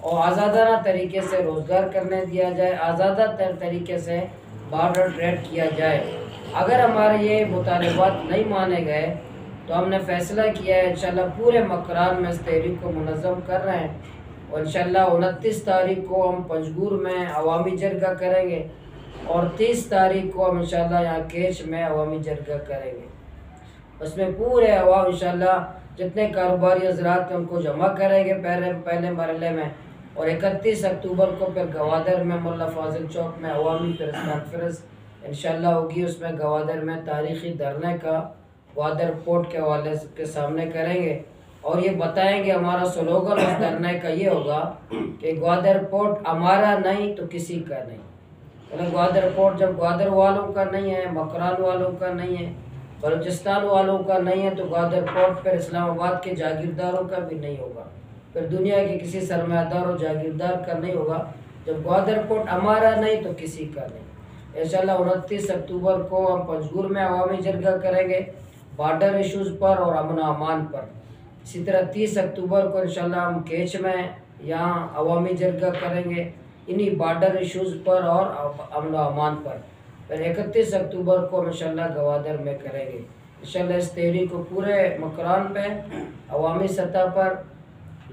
اور آزادانہ طریقے سے روزگار کرنے دیا جائے، آزادہ طریقے سے بارڈر ٹریڈ کیا جائے۔ اگر ہمارے یہ مطالبات نہیں مانے گئے تو ہم نے فیصلہ کیا ہے انشاءاللہ پورے مکران میں اس تحریک کو منظم کر رہے ہیں، اور انشاءاللہ 29 تاریخ کو ہم پنجگور میں عوامی جرگہ کریں گے، اور 30 تاریخ کو ہم انشاءاللہ یہاں کیچ میں عوامی جرگہ کریں گے۔ اس میں پورے عوام انشاءاللہ جتنے کاروباری حضرات ہیں ان کو جمع کریں گے پہلے مرحلے میں، اور 31 اکتوبر کو پھر گوادر میں ملا فاضل چوک میں عوامی پریس کانفرنس انشاءاللہ ہوگی۔ اس میں گوادر میں تاریخی دھرنے کا گوادر پورٹ کے حوالے کے سامنے کریں گے، اور یہ بتائیں گے ہمارا سلوگن اس دھرنے کا یہ ہوگا کہ گوادر پورٹ ہمارا نہیں تو کسی کا نہیں۔ یعنی گوادر پورٹ جب گوادر والوں کا نہیں ہے، مکران والوں کا نہیں ہے، بلوچستان والوں کا نہیں ہے، تو گوادر پورٹ پھر اسلام آباد کے جاگیرداروں کا بھی نہیں ہوگا، پھر دنیا کے کسی سرمایہ دار و جاگیردار کا نہیں ہوگا۔ جب گوادر پورٹ ہمارا نہیں تو کسی کا نہیں۔ انشاءاللہ 29 اکتوبر کو ہم پنجگور میں عوامی جرگہ کریں گے بارڈر ایشوز پر اور امن و امان پر۔ اسی طرح 30 اکتوبر کو انشاءاللہ ہم کیچ میں یہاں عوامی جرگہ کریں گے انہی بارڈر ایشوز پر اور امن و امان پر۔ پھر 31 اکتوبر کو انشاءاللہ گوادر میں کریں گے۔ انشاءاللہ اس تحریک کو پورے مکران پہ عوامی سطح پر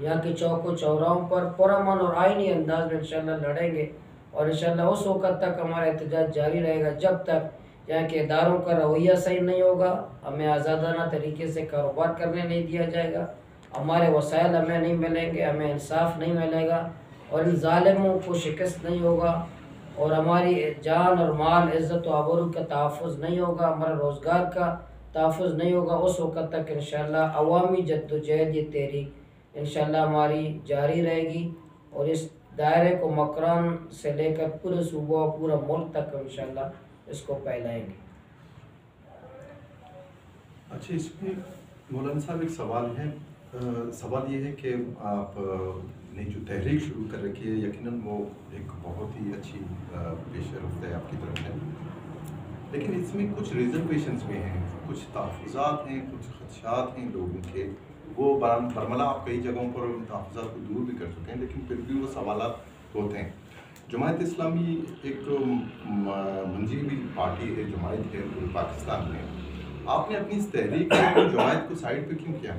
یہاں کی چوک و چوراہوں پر پرامن اور آئینی انداز میں انشاءاللہ لڑیں گے، اور انشاءاللہ اس وقت تک ہمارا احتجاج جاری رہے گا جب تک یہاں کے اداروں کا رویہ صحیح نہیں ہوگا، ہمیں آزادانہ طریقے سے کاروبار کرنے نہیں دیا جائے گا، ہمارے وسائل ہمیں نہیں ملیں گے، ہمیں انصاف نہیں ملے گا، اور ان ظالموں کو شکست نہیں ہوگا، اور ہماری جان اور مال عزت و آبرو کا تحفظ نہیں ہوگا، ہمارا روزگار کا تحفظ نہیں ہوگا۔ اس وقت تک انشاءاللہ عوامی جد و جہد یہ تحریک انشاءاللہ ہماری جاری رہے گی، اور اس دائرے کو مکران سے لے کر پورے صوبہ اور پورا ملک تک انشاءاللہ اس کو پھیلائیں گے۔ اچھا، اس میں مولانا صاحب ایک سوال ہے، سوال یہ ہے کہ آپ نے جو تحریک شروع کر رکھی ہے یقیناً وہ ایک بہت ہی اچھی پیش رفت ہے آپ کی طرف سے، لیکن اس میں کچھ ریزرویشنز بھی ہیں، کچھ تحفظات ہیں، کچھ خدشات ہیں لوگوں کے۔ وہ برملا آپ کئی جگہوں پر ان تحفظات کو دور بھی کر چکے ہیں، لیکن پھر بھی وہ سوالات ہوتے ہیں۔ جماعت اسلامی ایک منجی ہوئی پارٹی ہے، جماعت ہے پورے پاکستان میں، آپ نے اپنی اس تحریک کو جماعت کو سائڈ پہ کیوں کیا؟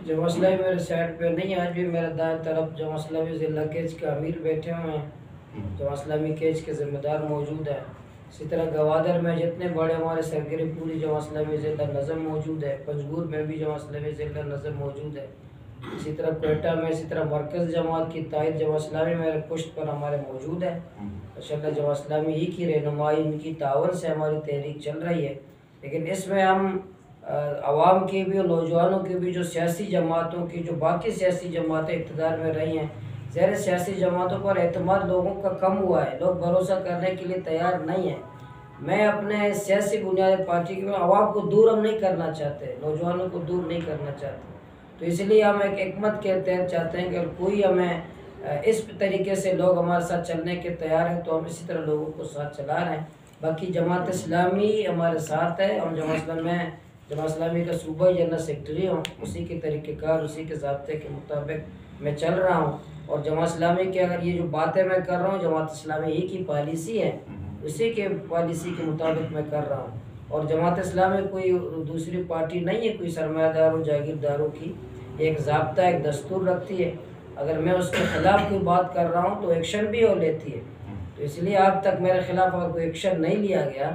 جماعت اسلامی میرے سائڈ پہ نہیں، آج بھی میرے دائیں طرف جماعت اسلامی ضلع کیچ کے امیر بیٹھے ہوئے ہیں، جماعت اسلامی کیچ کے ذمہ دار موجود ہیں۔ اسی طرح گوادر میں جتنے بڑے ہمارے سرگری پوری جماعت اسلامی ضلع نظم موجود ہے، پنجگور میں بھی جماعت اسلامی ضلع نظم موجود ہے، اسی طرح کوئٹہ میں، اسی طرح مرکز جماعت کی تائید جماعت اسلامی میرے پشت پر ہمارے موجود ہے۔ انشاءاللہ جماعت اسلامی ہی کی رہنمائی، ان کی تعاون سے ہماری تحریک چل رہی ہے، لیکن اس میں ہم عوام کی بھی اور نوجوانوں کی بھی، جو سیاسی جماعتوں کی، جو باقی سیاسی جماعتیں اقتدار میں رہی ہیں، زیر سیاسی جماعتوں پر اعتماد لوگوں کا کم ہوا ہے، لوگ بھروسہ کرنے کے لیے تیار نہیں ہیں۔ میں اپنے سیاسی بنیاد پارٹی کے عوام کو دور ہم نہیں کرنا چاہتے، نوجوانوں کو دور نہیں کرنا چاہتے، تو اس لیے ہم ایک حکمت کے تحت چاہتے ہیں کہ اگر کوئی ہمیں اس طریقے سے لوگ ہمارے ساتھ چلنے کے تیار ہیں تو ہم اسی طرح لوگوں کو ساتھ چلا رہے ہیں۔ باقی جماعت اسلامی ہمارے ساتھ ہے، ہم جماعت اسلامی کا صوبائی جنرل سیکرٹری ہوں، اسی کے طریقہ کار، اسی کے ضابطے کے مطابق میں چل رہا ہوں، اور جماعت اسلامی کے اگر یہ جو باتیں میں کر رہا ہوں جماعت اسلامی ہی کی پالیسی ہے، اسی کے پالیسی کے مطابق میں کر رہا ہوں، اور جماعت اسلامی کوئی دوسری پارٹی نہیں ہے، کوئی سرمایہ داروں جاگیرداروں کی ایک ضابطہ، ایک دستور رکھتی ہے، اگر میں اس کے خلاف کوئی بات کر رہا ہوں تو ایکشن بھی ہو لیتی ہے، تو اس لیے اب تک میرے خلاف اگر کوئی ایکشن نہیں لیا گیا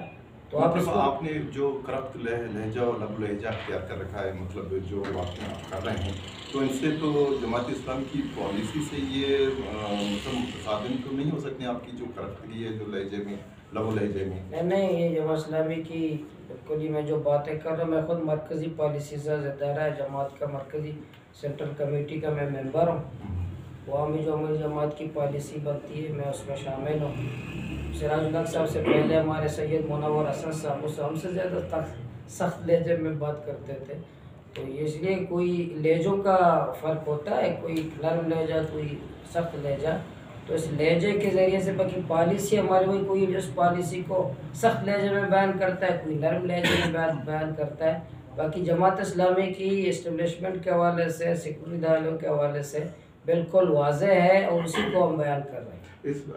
تو آپ نے جو کرپٹ لہجہ اور لب لہجہ اختیار کر رکھا ہے، مطلب جو واقعہ آپ کر رہے ہیں، تو ان سے تو جماعت اسلام کی پالیسی سے یہ مطلب متصادم تو نہیں ہو سکتے آپ کی جو کرپٹگی ہے، جو لہجے میں، لب و لہجے میں؟ نہیں، یہ جماعت اسلامی کی بالکل ہی میں جو باتیں کر رہا ہوں، میں خود مرکزی پالیسی سے ادارہ ہے جماعت کا، مرکزی سینٹرل کمیٹی کا میں ممبر ہوں، وہاں بھی جو ہماری جماعت کی پالیسی بنتی ہے میں اس میں شامل ہوں۔ سراج الحق صاحب سے پہلے ہمارے سید منور حسن صاحب اس سے ہم سے زیادہ سخت لہجے میں بات کرتے تھے، تو اس لیے کوئی لہجوں کا فرق ہوتا ہے، کوئی نرم لہجہ، کوئی سخت لہجہ، تو اس لہجے کے ذریعے سے باقی پالیسی ہماری ہوئی، کوئی اس پالیسی کو سخت لہجے میں بیان کرتا ہے، کوئی نرم لہجے میں بیان کرتا ہے۔ باقی جماعت اسلامی کی اسٹیبلشمنٹ کے حوالے سے، سیکولر اداروں کے حوالے سے بالکل واضح ہے اور اسی کو ہم بیان کر رہے ہیں۔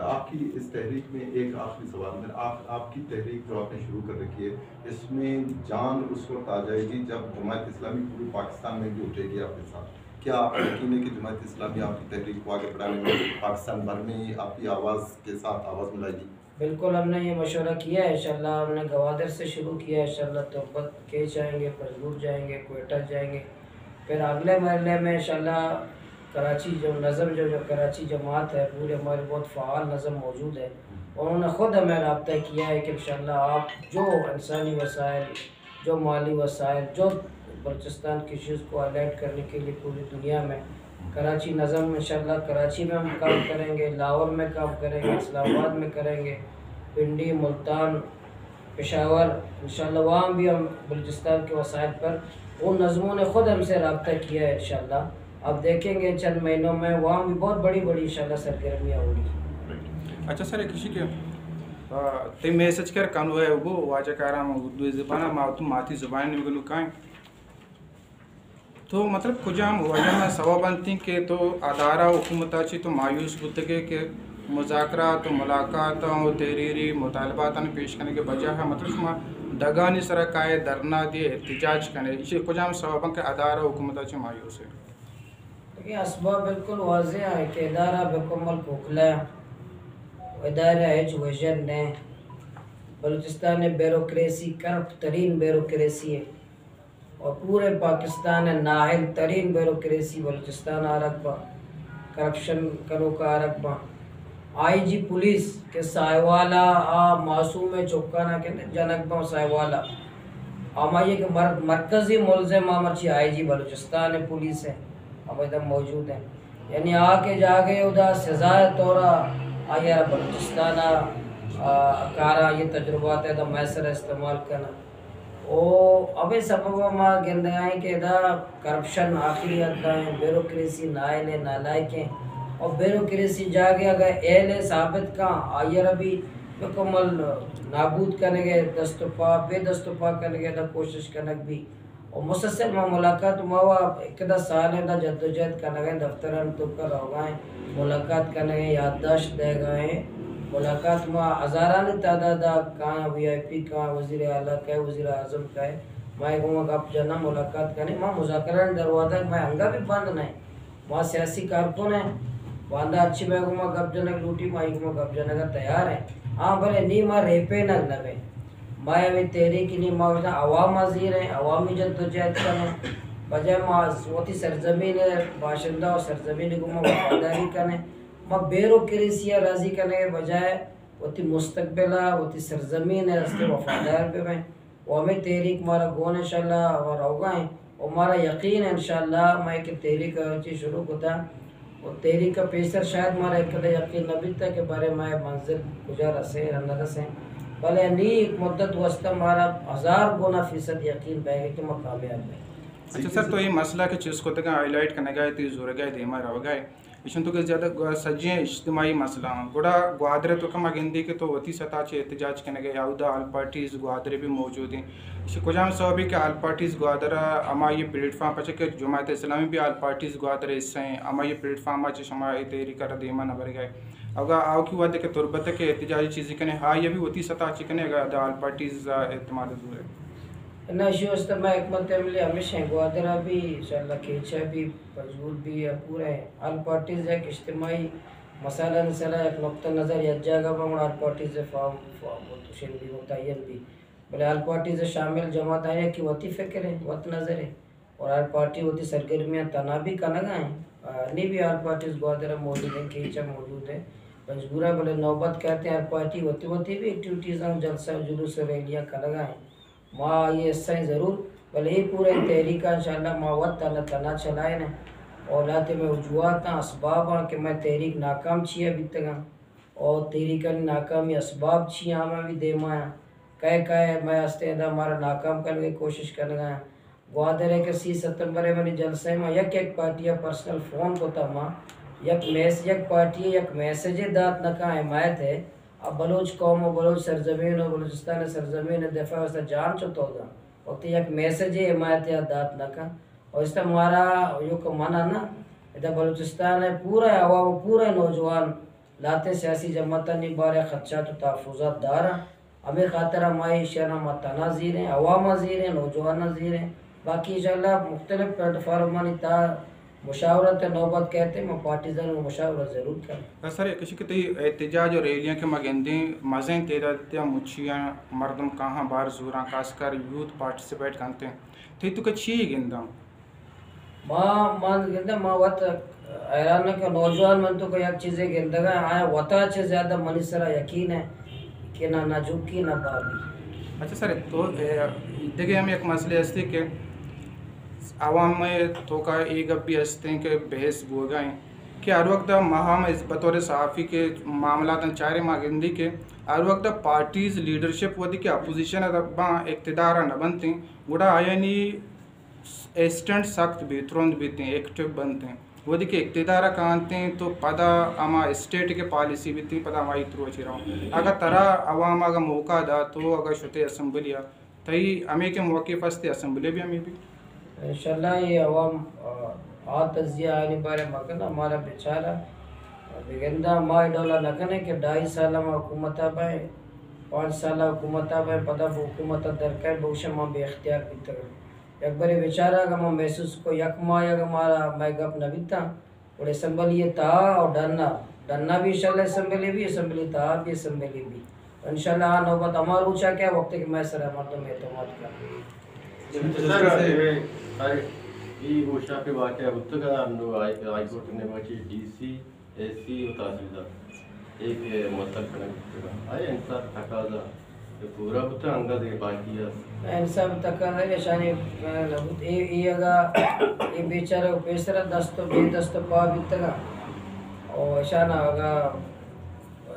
آپ کی اس تحریک میں ایک آخری سوال میں، آپ کی تحریک جو آپ نے شروع کر رکھی ہے، اس میں جان اس وقت آ جائے گی جب جماعت اسلامی پورے پاکستان میں بھی اٹھے گی آپ کے ساتھ؟ کیا آپ یقین ہے کہ جماعت اسلامی آپ کی تحریک کو آگے بڑھانے میں پاکستان بھر میں آپ کی آواز کے ساتھ آواز ملائے گی؟ بالکل ہم نے یہ مشورہ کیا ہے، انشاءاللہ ہم نے گوادر سے شروع کیا ہے، انشاءاللہ تربت کے جائیں گے، پنجگور جائیں گے، کوئٹہ جائیں گے، پھر اگلے مرحلے میں انشاءاللہ کراچی جو کراچی جماعت ہے پورے ہمارے بہت فعال نظم موجود ہے، انہوں نے خود ہمیں رابطہ کیا ہے کہ انشاءاللہ آپ جو انسانی وسائل، جو مالی وسائل، جو بلوچستان کی چیز کو الرٹ کرنے کے لیے پوری دنیا میں کراچی نظم انشاءاللہ کراچی میں ہم کام کریں گے، لاہور میں کام کریں گے، اسلام آباد میں کریں گے، پنڈی، ملتان، پشاور، انشاءاللہ وہاں بھی ہم بلوچستان کے وسائل پر ان نظموں نے خود ہم سے رابطہ کیا ہے انشاءاللہ۔ اب دیکھیں گے چند مہینوں میں وہاں بھی بہت بڑی انشاءاللہ سرگرمیاں ہوگی۔ اچھا سر کسی کے تم میسج کر کنو ہے وہ واجہ کارام اردو زبان ماتی زبان نگنو کائیں تو مطلب کجام وجہ میں سوا بنتی کہ تو ادارہ حکومت چی تو مایوس بودگے کہ مذاکرات و ملاقات و تحریری مطالبات پیش کرنے کے بجائے ہے مطلب شما دگانی سرا کائے دھرنا دیے احتجاج کرنے اسے کجام سبب کہ ادارہ حکومت چی مایوس ہے؟ دیکھیں اسباب بالکل واضح ہے کہ ادارہ بکمل کھوکھلا ہے، ادارہ ایج ویژن نے بلوچستان میں بیوروکریسی کرپٹ ترین بیوروکریسی ہے اور پورے پاکستان ہے نااہل ترین بیوروکریسی بلوچستان آ رقبہ کرپشن کرو کا رقبہ آئی جی پولیس کے سائیوالا معصوم چوکانا کہتے ہیں جنکبہ سائیوالا ہماری کہ مرکزی ملزم آمرچی آئی جی بلوچستان ہے پولیس ہے اب ادھر موجود ہیں، یعنی آ کے جا گئے ادا سزائے طورا آیا بلوچستان کارا یہ تجربات ہے دا میسر استعمال کرنا او ابھی سبب ما گندے ہیں کہ دا کرپشن آخری حد ہیں، بیوروکریسی نائل ہے نالائق ہیں اور بیوروکریسی جا گئے اگر اہل ہے ثابت کا آئیر ابھی مکمل نابود کرنے گے دست و پا بے دست و پا کرنے گے دا کوشش کرنے بھی اور مسلسل میں ملاقات ہوا ایک دا سال ہے دا جد و جہد کرنے گئے دفتران تو کر ہو گئے ملاقات کرنے گئے یادداشت دے گئے ملاقات میں ہزاران تعداد کہاں وی آئی پی کہاں وزیر اعلیٰ کا ہے وزیر اعظم کا ہے میں کہوں گا آپ جانا ملاقات کرنے ماں مذاکران دروازہ میں ہنگا بھی بند نہیں وہاں سیاسی کارکن ہیں باندھا اچھی میں کہوں گا گپ جنک لوٹی ماں کہوں گا گپ جنک تیار ہیں ہاں بھلے نہیں ماں ریپے نہ لگے ماں ابھی تحریک نہیں ماں عوام حاضر ہیں عوامی جد و جہد کریں بجائے ماں ہوتی سرزمین باشندہ اور سرزمین کو ماں وفاداری کریں ماں بیوروکریسی راضی کرنے کے بجائے ہوتی مستقبلہ ہوتی سرزمین ہے رستے وفادار پہ میں وہ ہمیں تحریک مارا گون انشاءاللہ اور ہوگا ہیں اور ہمارا یقین ہے انشاءاللہ میں ایک تحریک چیز شروع ہوتا اور تحریک کا پیسر شاید ہمارا ایک یقین نبی تھا کہ بارے میں منزل کجا رسے رنہ رسیں بلے نیک مدت وسطہ ہمارا 1000% یقین بے گا کہ میں کامیاب ہے۔ اچھا سر تو یہ مسئلہ کہ چیز کو تک ہائی لائٹ کرنے گئے تھی زور گئے دیما رو گئے اشن تو کہ زیادہ سجیں اجتماعی مسئلہ ہیں گوڑا گوادرے تو کم گندی کے تو وتی سطح چے احتجاج کرنے گئے یاودہ آل پارٹیز گوادرے بھی موجود ہیں اسی کجام سبب ہے کہ آل پارٹیز گوادرہ اما یہ پلیٹ فارم پچھے کہ جماعت اسلامی بھی آل پارٹیز گوادرے اس سے ہیں اما یہ پلیٹ فارم آچے شما تحریک کر دیما نبر گئے اگر آو کی وعدے کہ تربت ہے کہ احتجاجی چیزیں کرنے ہاں یہ بھی وتی سطح چے کرنے اگر آل پارٹیز اعتماد دور ہے نہ شوست میں حکمت عملی ہمیشہ گوادرہ بھی انشاءاللہ کیچہ بھی پنجگور بھی پورے آل پارٹیز ایک اجتماعی مسئلہ نسلہ ایک نقطہ نظر یا جگہ بہت آل پارٹیز فارم بلتشن بھی متعین بھی بلے آل پارٹیز شامل جماعت آئے کہ وطی فکر ہے وط نظر ہے اور آل پارٹی وطی سرگرمیاں تنابی کنگا ہیں نہیں بھی آل پارٹیز گوادرہ موجود ہیں کیچہ موجود ہے پنجگورہ بلے نوبت کہتے ہیں آل پارٹی وطی بھی ایکٹیویٹیز ہیں جلسہ جلوس ریلیاں کنگا ہیں ماں یہ حصہ ضرور بلے ہی پورے تحریکہ انشاءاللہ ماں وقت تنا چلائے نے اور لاتے میں وجوہات ہیں اسباب ہیں کہ میں تحریک ناکام چھی ابھی تک اور تحریکہ ناکامی اسباب چھی ہمیں بھی دے مایا کہے میں استعدہ ہمارا ناکام کرنے کی کوشش کر گیا گوادرے کے 30 ستمبر میں جلسے میں یک پارٹیاں پرسنل فون کو تھا ماں یک پارٹی یک میسیج دات نکا حمایت ہے اب بلوچ قوم و بلوچ سرزمین و بلوچستان سرزمین دفاع واسطہ جان چوتو دا وقت یک میسیج حمایت یا دات نکا اور اس طرح ہمارا جو کہ مانا نا ادھر بلوچستان ہے پورا عوام پورے نوجوان لاتے سیاسی جماعتیں نہیں بارے خدشات و تحفظات دار ہیں ہمیں خاطر ہماری شہر متنا زیر ہیں عوام زیر ہیں نوجوان زیر ہیں باقی انشاءاللہ مختلف پلیٹ فارمانی تا مشاورت نوبت کہتے ہیں میں پارٹیزن و مشاورت ضرور کریں سر کسی کی احتجاج اور ریلیاں کے مگندیں مزیں تعداد مچھیاں مردم کہاں بار زوراں خاص کر یوتھ پارٹیسپیٹ کرتے ہیں تو تو کچھ ہی گندم ماں گندہ ماں وقت حیران ہے کہ نوجوان من تو کوئی ایک چیزیں گندگا آیا وطا چھ زیادہ منی سرا یقین ہے کہ نہ جھکی نہ بابی. اچھا سر تو دیکھیں ہم ایک مسئلہ ہستے کہ عوام میں تو کا ایک اب بھی ہستے ہیں کہ بحث ہو گئے کہ ہر وقت مہام بطور صحافی کے معاملات چارے ماگندی کے ہر وقت پارٹیز لیڈرشپ ہوتی کہ اپوزیشن اقتدار نہ بنتے ہیں گوڑا آیا نہیں اسٹنٹ سخت بہترون بیتے ہیں ایکٹیو بنتے ہیں وہ دیکھیں اقتدار کانتے ہیں تو پدا اما اسٹیٹ کے پالیسی بھی تھی پدا ہماری تھرو اچھی رہا ہوں اگر ترا عوام اگر موقع دا تو اگر شتے اسمبلیاں تھی ہمیں کے موقف ہستے اسمبلی بھی ہمیں بھی انشاءاللہ یہ عوام تجزیہ آئینی بارے مکنا ہمارا بیچارہ بگندہ ماں ڈولا نکنے کہ 2.5 سالہ میں حکومت آبائیں 5 سالہ حکومت آبائیں پدا حکومت درکائیں بوشہ ماں بے اختیار بیتا گا ایک بڑے بیچارہ اگر میں محسوس کو یک ماہ اگر ہمارا میں گپ نہ بیتا اور اسمبلی تا اور ڈننا بھی انشاءاللہ اسمبلی تا بھی اسمبلی بھی انشاءاللہ نوبت ہمارا اوچا کیا وقت کہ میں سر مردم اعتماد کر یہ گوشہ پہ واقعہ ہوتا گا ہم لوگ آئی کورٹ نے بچی ڈی سی ایس سی و تحصیلدار ایک مسئلہ کھڑا کرتا آیا انصاف تقاضا پورا ہوتا انگا دے باقی ہے انصاف تقاضا ہے شانی یہ اگا یہ بیچارہ پیسرہ دستو بے دستو پا بیتا گا اور شانہ اگا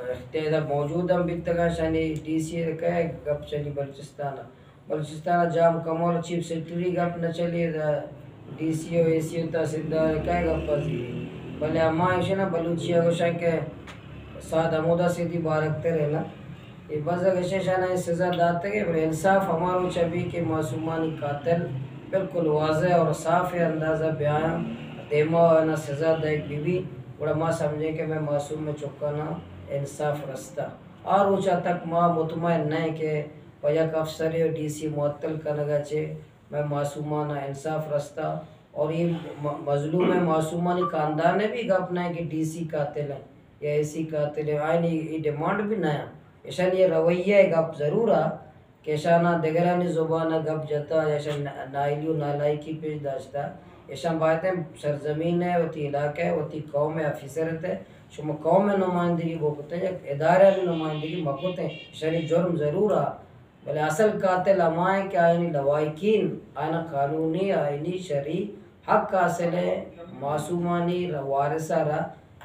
اختیار موجود ہم بیتا گا شانی ڈی سی کہے گپ چلی بلوچستان جام کمول چیف سیکٹری گپ نہ چلی ڈی سی او اے سی او تحصیلدار کہے گپ پذیری بلے اما ایشے نا بلوچیا گوشا کہ ساتھ عمودہ سیدھی بارکتے رہنا یہ بس اگشے شانہ سزا داتے گئے بلے انصاف ہمارو چبی کہ معصومانی قاتل بالکل واضح اور صاف اندازہ بیان دیما نا سزا دیکھ بھی بڑا ماں سمجھے کہ میں معصوم میں چکانا انصاف رستہ اور اوچا تک ماں مطمئن نہیں کہ یک افسر اور ڈی سی معطل کرنگا چھے میں معصومانہ انصاف رستہ اور یہ مظلوم ہے معصومانی خاندان بھی گپ نہ ہے کہ ڈی سی قاتل ہیں یا اے سی قاتل ہیں آئین یہ ڈیمانڈ بھی نہ ہے ایشان یہ رویہ گپ ضرور ہے کہ ایشانہ دگرانی زبانہ گپ جتا ایشان نائلی و نالائکی پیش داشتا ایشان باتیں سرزمین ہے وتی علاقہ ہے وتی قوم افیسرت ہے شما قوم نمائندگی وہ کتے ہیں ادارہ نمائندگی مکتے ہیں ایشانی جرم ضرور ہے بلے اصل قاتل ہمائیں کہ آئینی لوائکین آئینہ قانونی آئینی شرعی حق حاصل ہے معصومانی وارثہ رہا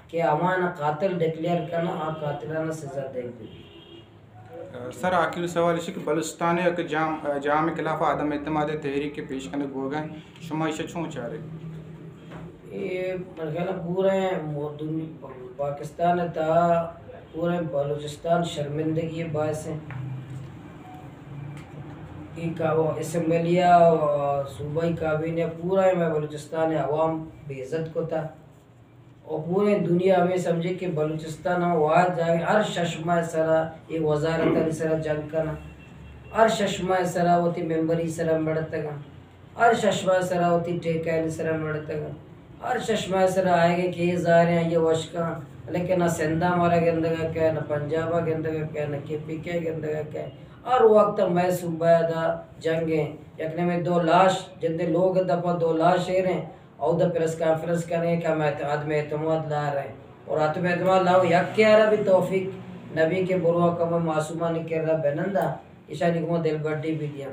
کہ ہمائنہ قاتل ڈکلیئر کرنا آ قاتلانہ سزا دے گی. سر آخری سوال ہے کہ بلوچستان ایک جام خلاف عدم اعتماد تحریک کے پیش کرنے گو گئے شما اسے چھوں چاہ رہے یہ مرحلہ پورے پاکستان تا پورے بلوچستان شرمندگی باعث ہیں اسمبلیہ و صوبائی کابینہ پورا میں بلوچستان عوام بے عزت کو تھا اور پورے دنیا میں سمجھے کہ بلوچستان واحد جائے ہر ششمہ سرا یہ وزارت علی سرا جنگ کرنا ہر ششمہ سرا ہوتی ممبری سرا مڑتا گا ہر ششمہ سرا ہوتی ٹیکہ علی سرا مڑتا گا ہر ششمہ سرا آئے گے کہ یہ ظاہر ہیں یہ وشکاں لیکن نہ سندھا ہمارا گندگا کیا ہے نہ پنجابہ گندگا کیا ہے نہ کے پی کے گندگا کیا ہے ہر وقت میں صوبہ دا جنگیں یکنے میں 2 لاش جندے لوگ دفعہ 2 لاش شیر ہیں اور دا پریس کانفرنس کریں کہ ہم عدم اعتماد لا رہے ہیں اور عدم اعتماد لاؤ یک کیا رہا بھی توفیق نبی کے بروہ کا میں معصومہ نہیں کر رہا بینندہ اشانی کو دل بڑی بھی دیا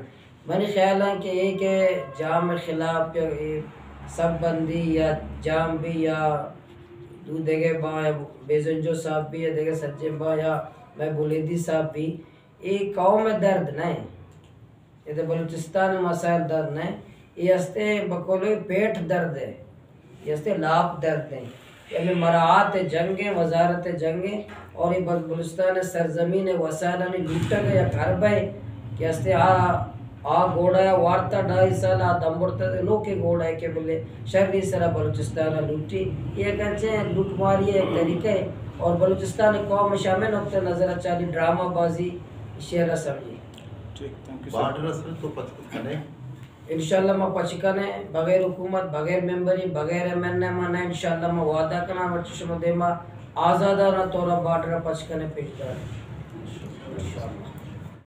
میں نے خیال ہے کہ ایک جام خلاف سب بندی یا جام بھی یا دو دیگے با یا بیزنجو صاحب بھی یا دیگے سجے با یا میں بولیدی صاحب بھی یہ قوم میں درد نہیں یہ تو بلوچستان میں مسائل درد نہیں یہ ہستے بکولوی پیٹ درد ہے یہ ہستے لاپ درد ہیں یہ مراعات جنگیں وزارت جنگیں اور یہ بلوچستان سرزمین وسائل لوٹا گیا گھر بھائی کہ ہستے آ گوڑا ہے وارتا 2.5 سال دمبرتا دے لو کے گوڑا ہے کہ بلے شرری سرا بلوچستان لوٹی یہ کہتے ہیں لوٹ ماری ایک طریقہ ہے اور بلوچستان قوم شامل نقطہ نظر چالی ڈرامہ بازی شہرہ سمجھی ٹھیک تھینک یو بارڈر اصل تو پچکنے انشاءاللہ میں پچکنے بغیر حکومت بغیر ممبری بغیر ایم این اے میں انشاءاللہ میں وعدہ کرنا وچشم دیما آزادانہ طورا بارڈر پچکنے پیش دار انشاءاللہ